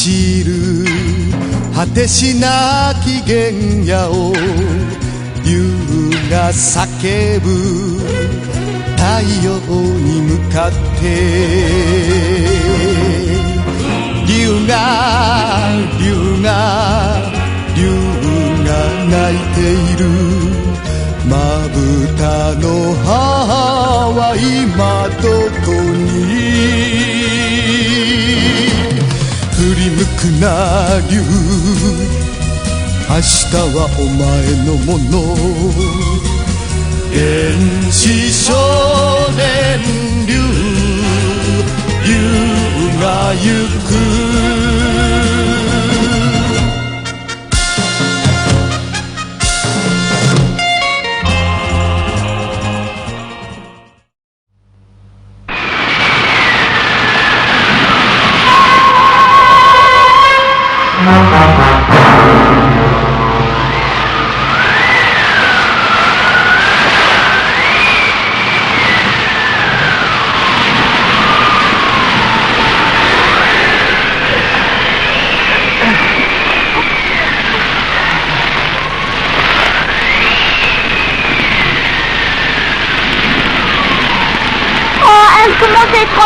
走る果てしなき原野を竜が叫ぶ太陽に向かって竜が泣いているまぶたの母は今どこに振り向くな竜明日はお前のもの原始少年竜が行く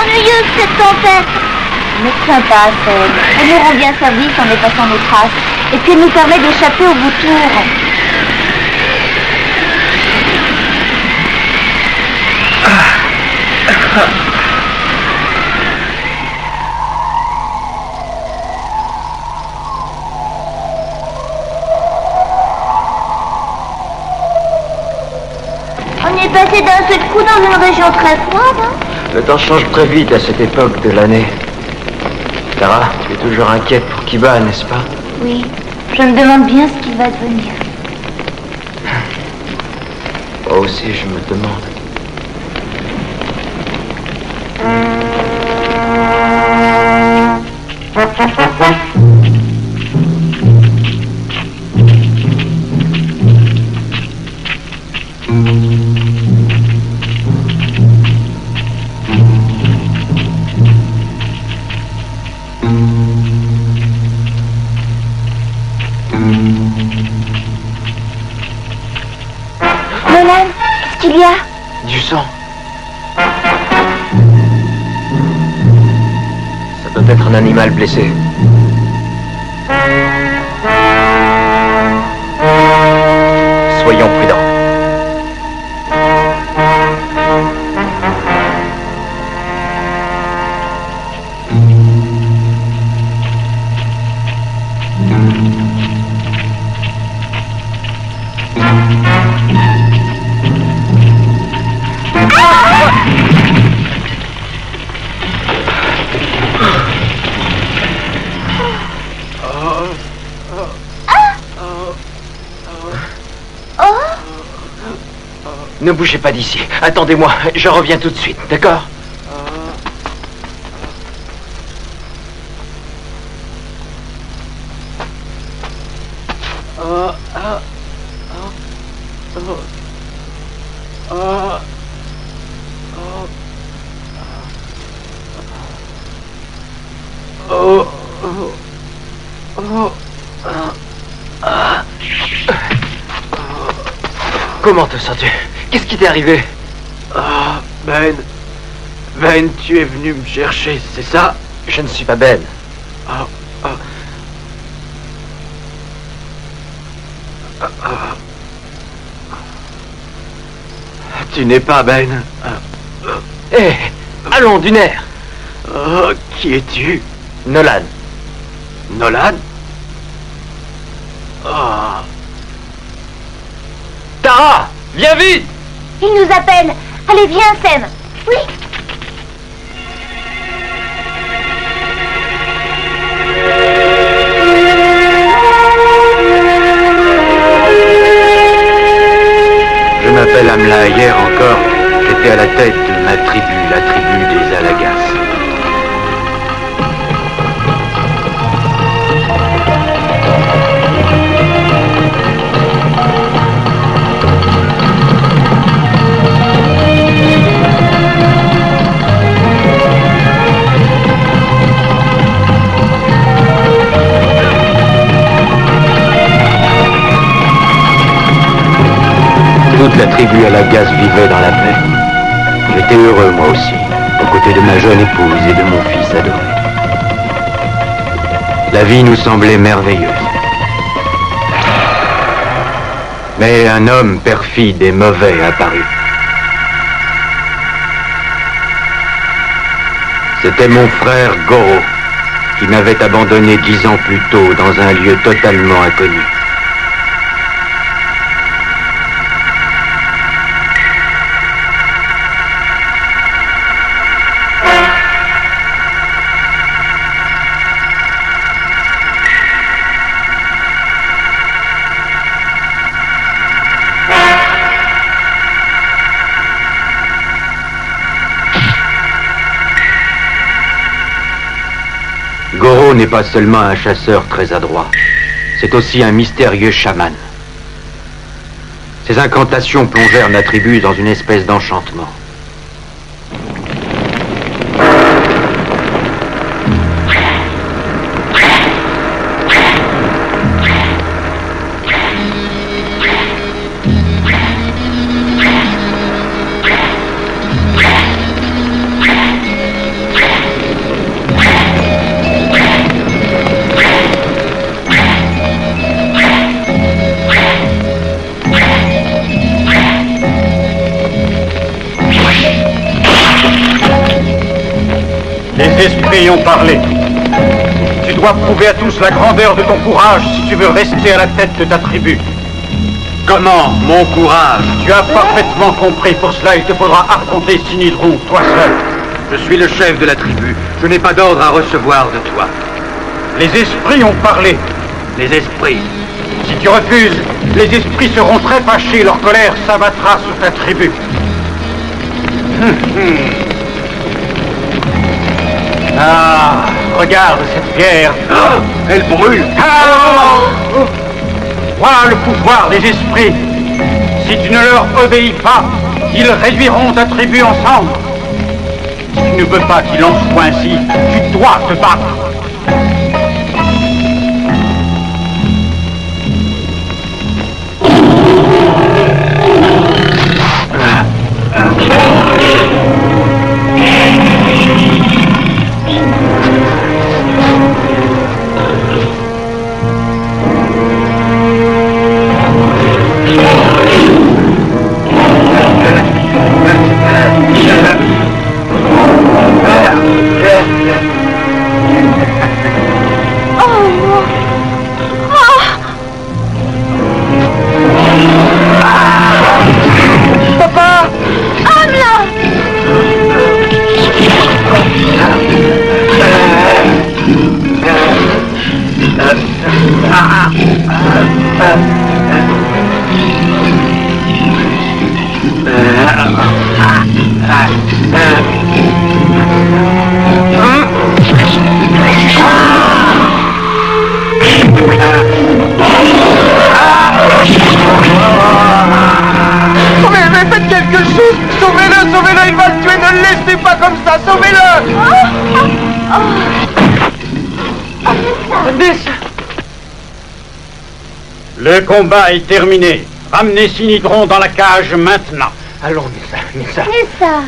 Ennuyeuse cette tempête. Ne crains pas, Seb. Elle nous rend bien service en effaçant nos traces. Et puis elle nous permet d'échapper au vautour. On est passé d'un seul coup dans une région très froide, hein? Le temps change très vite à cette époque de l'année. Tara, tu es toujours inquiète pour Kiba, n'est-ce pas? Oui, je me demande bien ce qu'il va devenir. Moi aussi, je me demande. Nolan, qu'est-ce qu'il y a? Du sang. Ça doit être un animal blessé. Soyons prudents. Ne bougez pas d'ici. Attendez-moi, je reviens tout de suite, d'accord? Comment te sens-tu? Qu'est-ce qui t'est arrivé? Ah, Ben, tu es venu me chercher, c'est ça? Je ne suis pas Ben. Tu n'es pas Ben. Hé, allons, du nerf. Qui es-tu? Nolan. Nolan? Tara, viens vite! Il nous appelle. Allez, viens, Sam. Oui. Je m'appelle Amla. Hier encore, j'étais à la tête de ma tribu, la tribu des Alagas. tribu Alagas vivait dans la paix. J'étais heureux, moi aussi, aux côtés de ma jeune épouse et de mon fils adoré. La vie nous semblait merveilleuse. Mais un homme perfide et mauvais apparut. C'était mon frère Goro, qui m'avait abandonné 10 ans plus tôt dans un lieu totalement inconnu. Goro n'est pas seulement un chasseur très adroit, c'est aussi un mystérieux chaman. Ses incantations plongèrent ma tribu dans une espèce d'enchantement. Les esprits ont parlé. Tu dois prouver à tous la grandeur de ton courage si tu veux rester à la tête de ta tribu. Comment, mon courage? Tu as parfaitement compris. Pour cela, il te faudra affronter Sinidron, toi seul. Je suis le chef de la tribu. Je n'ai pas d'ordre à recevoir de toi. Les esprits ont parlé. Les esprits. Si tu refuses, les esprits seront très fâchés. Leur colère s'abattra sur ta tribu. Ah, regarde cette pierre. Ah, elle brûle. Ah, voilà le pouvoir des esprits. Si tu ne leur obéis pas, ils réduiront ta tribu en cendres. Si tu ne veux pas qu'il en soit ainsi, tu dois te battre. Mais faites quelque chose! Sauvez-le, sauvez-le, il va le tuer, ne le laissez pas comme ça, sauvez-le! Le combat est terminé. Ramenez Sinidron dans la cage maintenant. Allons, Nessa. Nessa.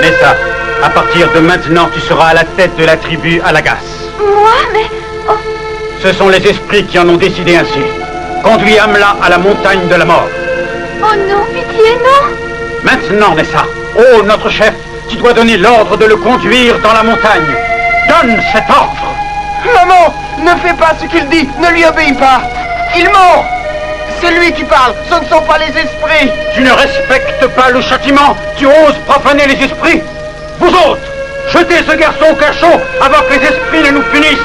Nessa, à partir de maintenant, tu seras à la tête de la tribu Alagas. Moi, mais... Oh. Ce sont les esprits qui en ont décidé ainsi. Conduis Amla à la montagne de la mort. Oh non, pitié, non. Maintenant, Nessa. Oh, notre chef, tu dois donner l'ordre de le conduire dans la montagne. Donne cet ordre. Maman, ne fais pas ce qu'il dit, ne lui obéis pas. Il ment. C'est lui qui parle, ce ne sont pas les esprits. Tu ne respectes pas le châtiment. Tu oses profaner les esprits. Vous autres, jetez ce garçon au cachot avant que les esprits ne nous punissent.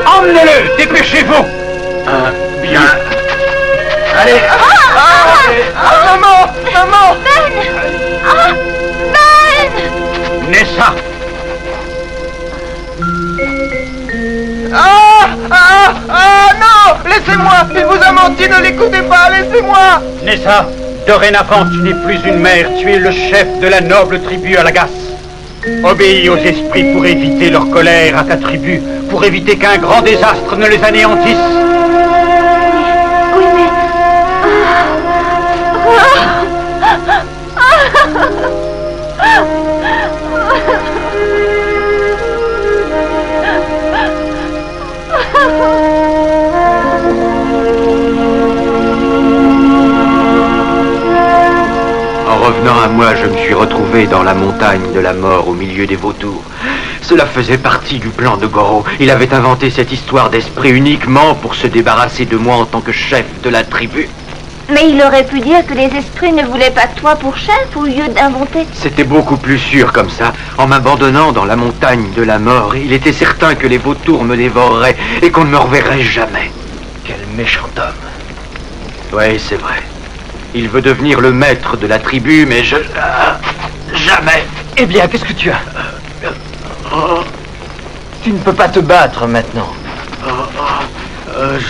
Emmenez-le, dépêchez-vous. Bien. Allez. Maman, maman. Ben. Nessa. Non, laissez-moi, il vous a menti, ne l'écoutez pas, laissez-moi. Nessa, dorénavant, tu n'es plus une mère, tu es le chef de la noble tribu Alagas. Obéis aux esprits pour éviter leur colère à ta tribu, pour éviter qu'un grand désastre ne les anéantisse. Oui, mais... En revenant à moi, je me suis retrouvé dans la montagne de la mort au milieu des vautours. Cela faisait partie du plan de Goro. Il avait inventé cette histoire d'esprit uniquement pour se débarrasser de moi en tant que chef de la tribu. Mais il aurait pu dire que les esprits ne voulaient pas de toi pour chef au lieu d'inventer. C'était beaucoup plus sûr comme ça. En m'abandonnant dans la montagne de la mort, il était certain que les vautours me dévoreraient et qu'on ne me reverrait jamais. Quel méchant homme. Oui, c'est vrai. Il veut devenir le maître de la tribu, mais je... jamais. Eh bien, qu'est-ce que tu as? Tu ne peux pas te battre maintenant.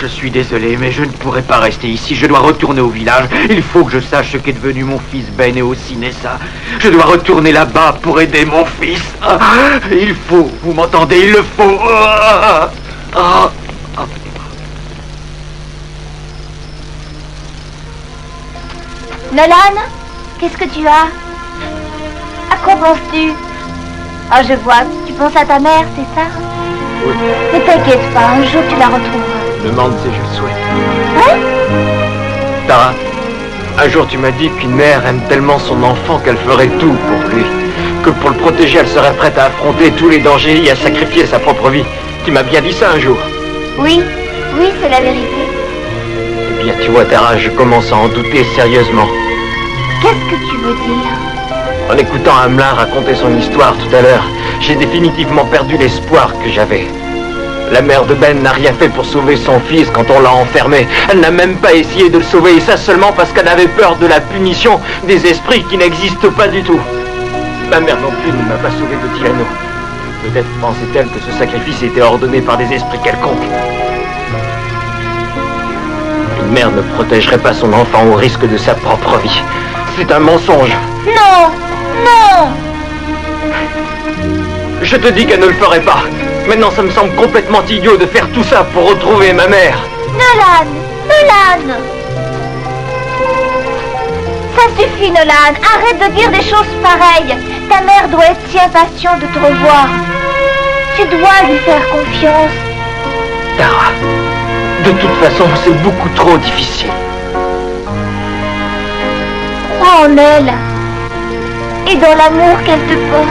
Je suis désolé, mais je ne pourrai pas rester ici. Je dois retourner au village. Il faut que je sache ce qu'est devenu mon fils Ben et aussi Nessa. Je dois retourner là-bas pour aider mon fils. Il faut, vous m'entendez, il le faut. Nolan, qu'est-ce que tu as? À quoi penses-tu? Ah, je vois, tu penses à ta mère, c'est ça? Oui. Ne t'inquiète pas, un jour tu la retrouveras. Demande si je le souhaite. Hein? Tara, un jour tu m'as dit qu'une mère aime tellement son enfant qu'elle ferait tout pour lui. Que pour le protéger, elle serait prête à affronter tous les dangers et à sacrifier sa propre vie. Tu m'as bien dit ça un jour. Oui, oui, c'est la vérité. Eh bien, tu vois, Tara, je commence à en douter sérieusement. Qu'est-ce que tu veux dire? En écoutant Hamelin raconter son histoire tout à l'heure, j'ai définitivement perdu l'espoir que j'avais. La mère de Ben n'a rien fait pour sauver son fils quand on l'a enfermé. Elle n'a même pas essayé de le sauver, et ça seulement parce qu'elle avait peur de la punition des esprits qui n'existent pas du tout. Ma mère non plus ne m'a pas sauvé de Tyranno. Peut-être pensait-elle que ce sacrifice était ordonné par des esprits quelconques. Une mère ne protégerait pas son enfant au risque de sa propre vie. C'est un mensonge. Non! Non! Je te dis qu'elle ne le ferait pas. Maintenant, ça me semble complètement idiot de faire tout ça pour retrouver ma mère. Nolan! Nolan! Ça suffit, Nolan. Arrête de dire des choses pareilles. Ta mère doit être si impatiente de te revoir. Tu dois lui faire confiance. Tara, de toute façon, c'est beaucoup trop difficile. Crois en elle. Et dans l'amour qu'elle te porte.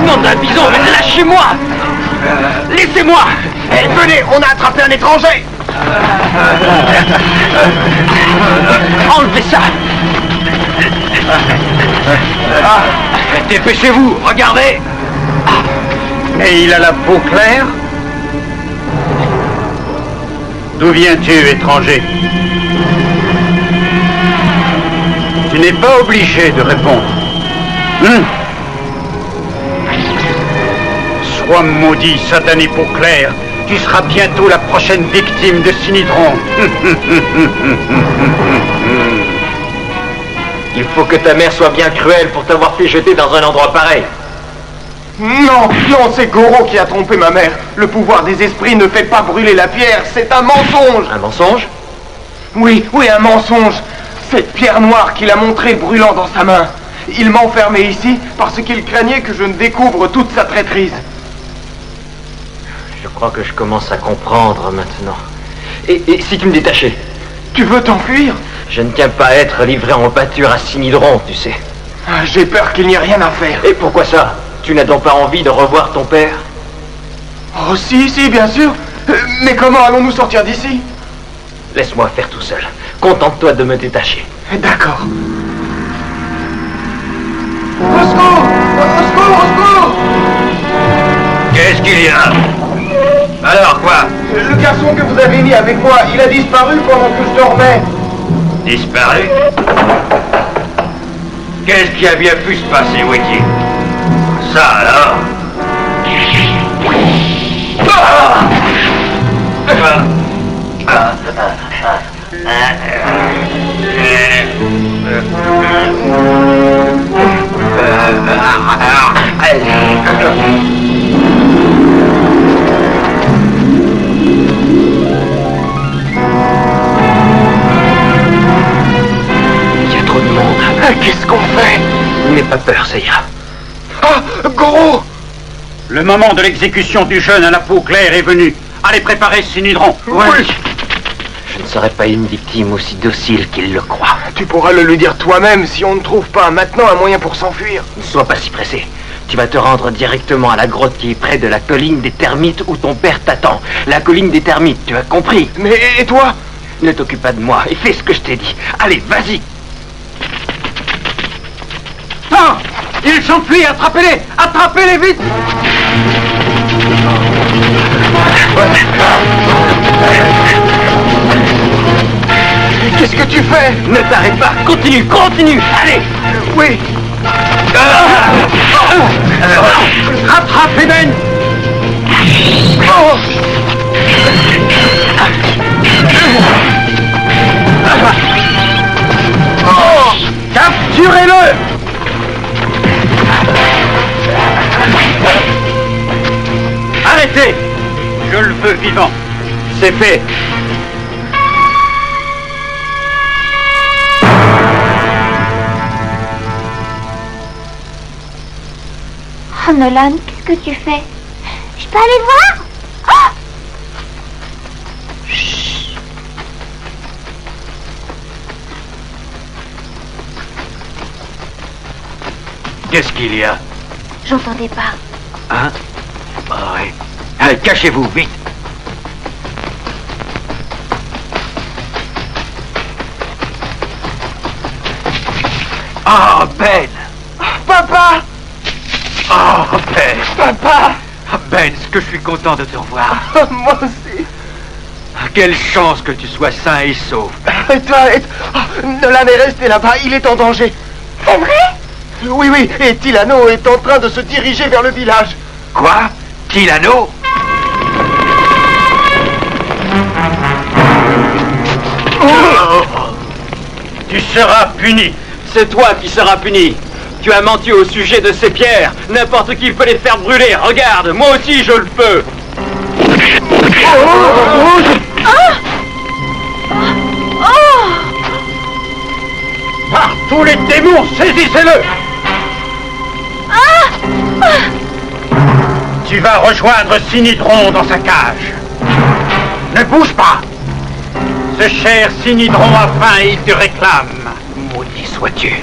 Nom d'un bison, lâchez-moi! Laissez-moi! Venez, on a attrapé un étranger. Enlevez ça! Dépêchez-vous, regardez. Et il a la peau claire? D'où viens-tu, étranger? Tu n'es pas obligé de répondre. Sois maudit, satané peau claire. Tu seras bientôt la prochaine victime de Sinidron. Il faut que ta mère soit bien cruelle pour t'avoir fait jeter dans un endroit pareil. Non, non, c'est Goro qui a trompé ma mère. Le pouvoir des esprits ne fait pas brûler la pierre, c'est un mensonge. Un mensonge? Oui, oui, un mensonge. Cette pierre noire qu'il a montrée brûlant dans sa main. Il m'a enfermé ici parce qu'il craignait que je ne découvre toute sa traîtrise. Je crois que je commence à comprendre maintenant. Et si tu me détachais? Tu veux t'enfuir? Je ne tiens pas à être livré en pâture à Sinidron, tu sais. Ah, j'ai peur qu'il n'y ait rien à faire. Et pourquoi ça? Tu n'as donc pas envie de revoir ton père? Oh si, si, bien sûr. Mais comment allons-nous sortir d'ici? Laisse-moi faire tout seul. Contente-toi de me détacher. D'accord. Au secours! Au secours! Au secours! Qu'est-ce qu'il y a? Alors quoi? Le garçon que vous avez mis avec moi, il a disparu pendant que je dormais. Disparu? Qu'est-ce qui a bien pu se passer, Wiki? Ça alors? Il y a trop de monde. Qu'est-ce qu'on fait? N'aie pas peur, ça ira. Ah, Goro! Le moment de l'exécution du jeune à la peau claire est venu. Allez préparer Sinidron. Oui. Je ne serai pas une victime aussi docile qu'il le croit. Tu pourras le lui dire toi-même si on ne trouve pas maintenant un moyen pour s'enfuir. Ne sois pas si pressé. Tu vas te rendre directement à la grotte qui est près de la colline des termites où ton père t'attend. La colline des termites, tu as compris? Mais et toi? Ne t'occupe pas de moi et fais ce que je t'ai dit. Allez, vas-y. Non! Ils s'enfuient, attrapez-les! Attrapez-les vite! Qu'est-ce que tu fais? Ne t'arrête pas. Continue, continue. Allez. Oui. Rattrape Ben! Capturez-le! Arrêtez! Je le veux vivant. C'est fait. Oh Nolan, qu'est-ce que tu fais? Je peux aller le voir? Oh! Qu'est-ce qu'il y a? J'entendais pas. Hein? Ah oui. Cachez-vous, vite. Ah, Ben! Papa! Oh, Ben! Papa! Ah, Ben, ce que je suis content de te revoir. Moi aussi. Quelle chance que tu sois sain et sauf. Et toi, Nolan est resté là-bas, il est en danger. C'est vrai? Oui, oui, et Tilano est en train de se diriger vers le village. Quoi? Tilano? Tu seras puni. C'est toi qui seras puni. Tu as menti au sujet de ces pierres. N'importe qui peut les faire brûler. Regarde, moi aussi je le peux. Par tous les démons, saisissez-le! Tu vas rejoindre Sinidron dans sa cage. Ne bouge pas! Ce cher Sinidron a faim et il te réclame. Maudit sois-tu.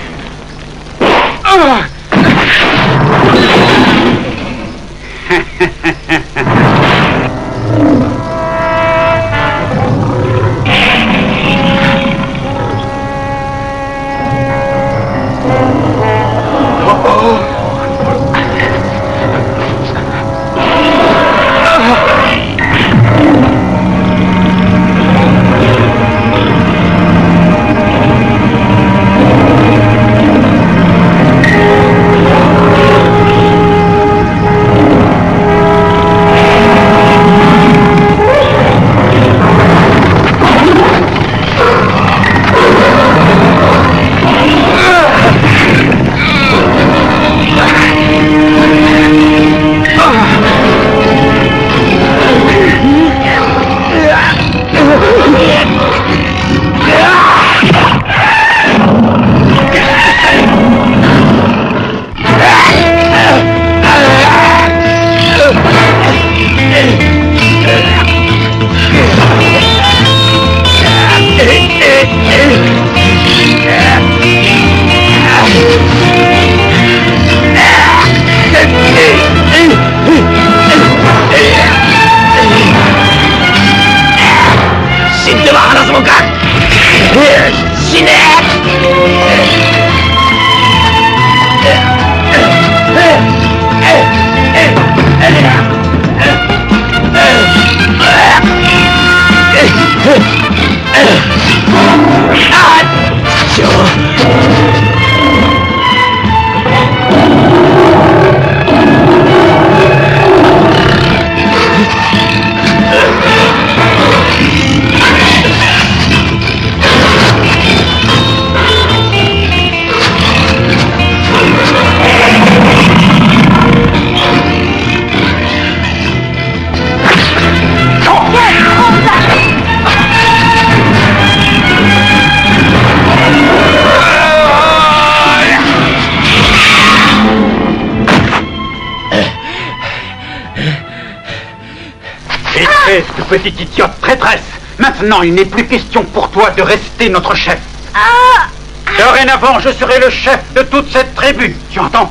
taise, petite idiote traîtresse. Maintenant, il n'est plus question pour toi de rester notre chef. Dorénavant, je serai le chef de toute cette tribu. Tu entends?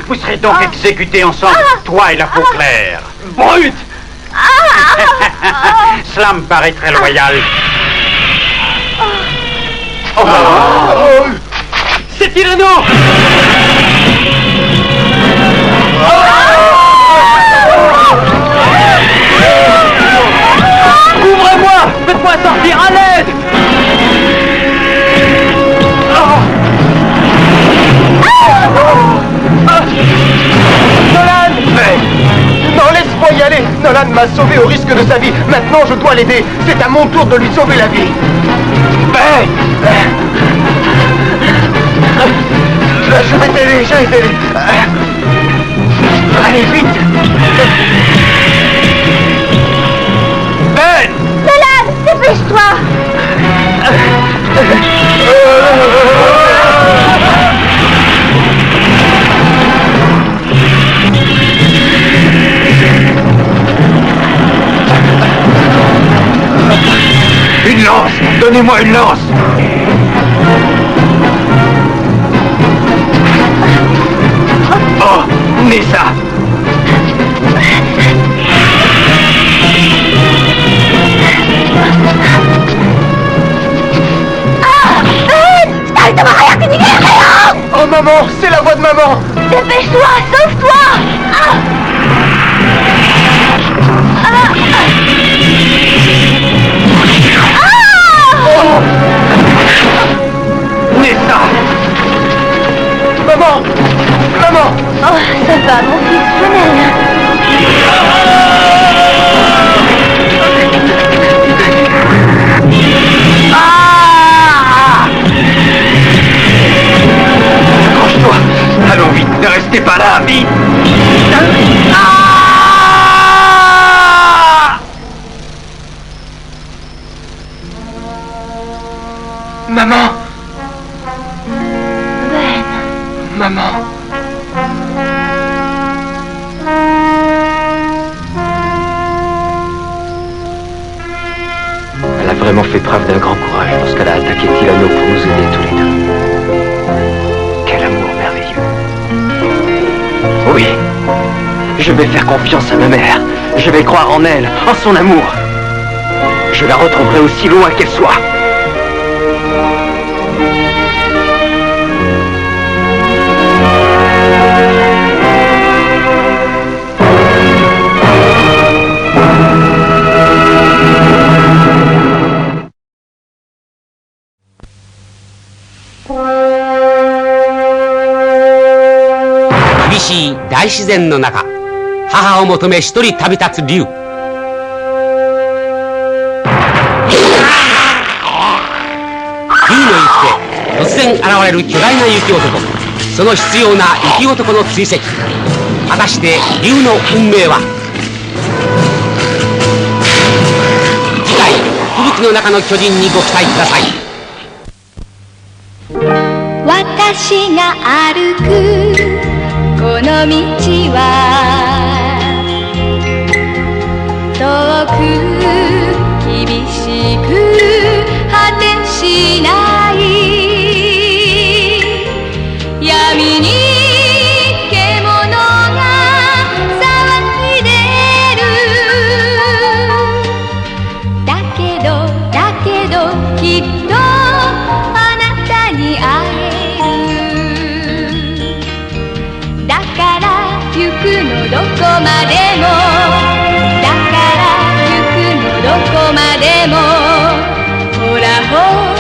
Vous serez donc exécutés ensemble, toi et la peau claire. Brute! Cela me paraît très loyal. C'est Tyranno! Ouvrez-moi! Faites-moi sortir, à l'aide! Nolan! Non, laisse-moi y aller! Nolan m'a sauvé au risque de sa vie. Maintenant, je dois l'aider. C'est à mon tour de lui sauver la vie. Je vais t'aider, je vais t'aider. Allez, vite! Ben! Nolan, dépêche-toi! Une lance! Donnez-moi une lance! Oh! Nessa! Oh maman, c'est la voix de maman! Dépêche-toi, sauve-toi! Nessa! Maman! Maman! Oh, ça va, mon fils, venez. Accroche-toi! Allons vite, ne restez pas là, vite! Maman! Ben, Maman! Elle a vraiment fait preuve d'un grand courage lorsqu'elle a attaqué Tyranno pour nous aider tous les deux. Quel amour merveilleux. Oui, je vais faire confiance à ma mère. Je vais croire en elle, en son amour. Je la retrouverai aussi loin qu'elle soit.厳しい大自然の中、母を求め一人旅立つ竜。竜の行く手、突然現れる巨大な雪男、その執拗な雪男の追跡。果たして竜の運命は。次回、吹雪の中の巨人にご期待ください。私が歩くこの道は遠く厳しく果てしない闇に獣が騒いでるだけどきっとあなたに会えるだから行くのどこまでもだから行くのどこまでもほらほら